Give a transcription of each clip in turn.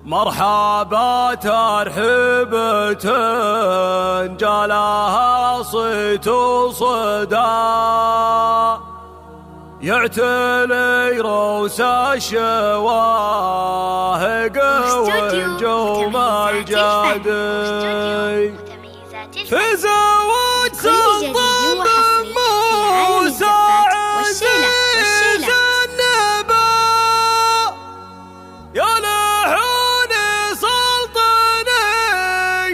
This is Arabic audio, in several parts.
مرحبا ترحيبة جالها صيت وصدى، يعتلي روس الشواهق ونجوم الجدي في زواج سلطان موسى عزيز النبا، يا لحون سلطني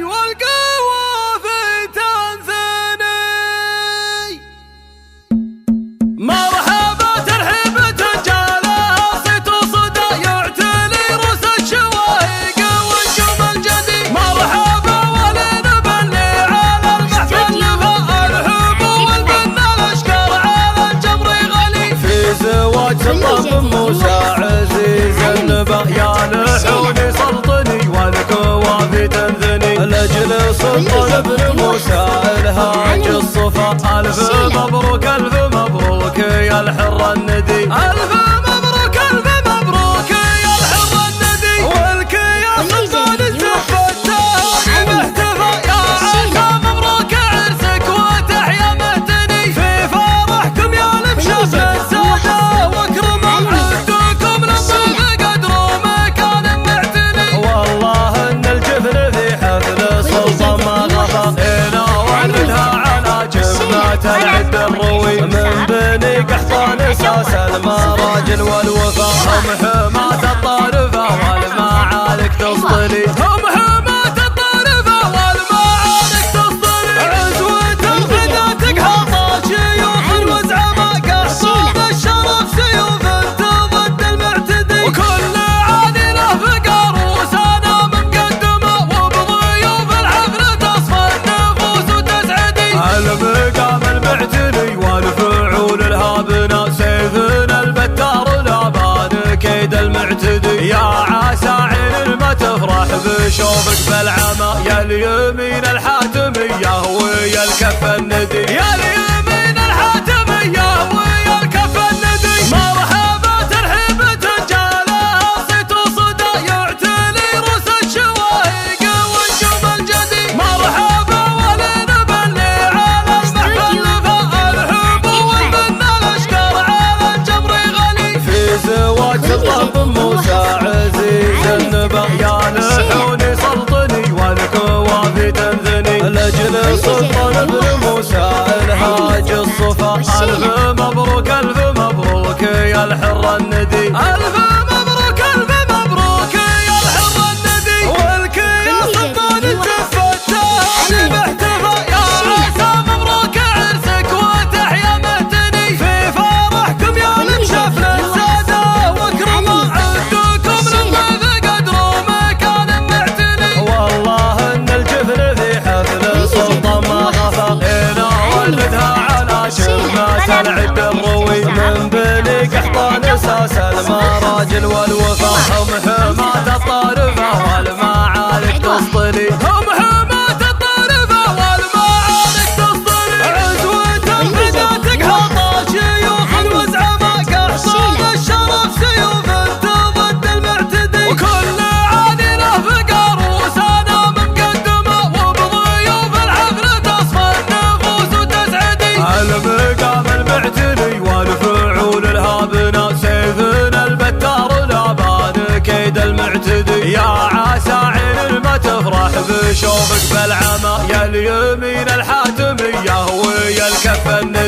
والقوافي تنثني. مرحبا ترحيبة جالها صيت وصدى، يعتلي روس الشواهق ونجوم الجدي. مرحبا ولنبني على المحفل الحب والبنا الاشكال على الجمر غلي، في زواج سلطان موسى عزيز النبا، يا لحوني سلطني والكوافي تنثني. لاجل سلطان ابن موسى الهاج الصفا، الف مبروك الف مبروك يا الحر الندي، الف مبروك الف مبروك يا الحر الندي. والك يا سلطان الزفتان محتفى، يا عسى مبروك عرسك وتحيا مهتني. في فرحكم يا المشاف السادة واكرم عدكم لما بقدر مكان معتني. والله ان الجفن في حفل السلطان ما غفى، إنا وعدها على جبنة العد الروي، من بني قحطان اساس المراجل والوفا. هم حماة الطارفة والمعارك تسطلي، هم حماة الطارفة والمعارك تسطلي. عزوة الفدا تقهر شيوخ وزعماء، قحطان الشرف سيوف ضد المعتدي. وكل عادي له فقر وسنة مقدمة، وبضيوف الحفل تصفى النفوس وتسعدي. المقام المعتني والفعول الهابنة، سيفنا البتار لابان كيد المعتدي. يا عسى عين ما تفرح بشوفك بالعمى، يا اليمين الحاتمية ويا الكف الندي، يا اليمين الحاتمية ويا الكف الندي. مرحبا ترحيبة جالها صيت وصدى، يعتلي روس الشواهق ونجوم الجدي. مرحبا ولنبني على المحفل الحب والبنا الاشكال على الجمر غلي، في زواج سلطان موسى عزيز النبا، يا لحوني سلطني والكوافي تنثني. لاجل سلطان ابن موسى الهاج الصفا، الف مبروك الف مبروك يا الحر الندي، الف مبروك الف مبروك يا الحر الندي. والك يا سلطان الزفتان محتفى، يا عسى مبروك عرسك وتحيا مهتني. في فرحكم يا المشاف السادة واكرم عدكم لما بقدر مكان معتني. والله ان الجفن في حفل السلطان ما غفى، إنا ولدها على شمات العد الروي، من بني قحطان اساس المراجل والوفا. هم حماة الطارفة والمعارك تسطلي، هم حماة الطارفة والمعارك تسطلي. عزوة الفدا تقهر شيوخ وزعماء، قحطان الشرف سيوف ضد المعتدي. وكل عادي له فقر وسنة مقدمة، وبضيوف الحفل تصفى النفوس وتسعدي. المقام المعتني والفعول الهابنة، سيفنا البتار لابان كيد المعتدي. يا عسى عين ما تفرح بشوفك بالعمى، يا اليمين الحاتمية ويا الكف الندي.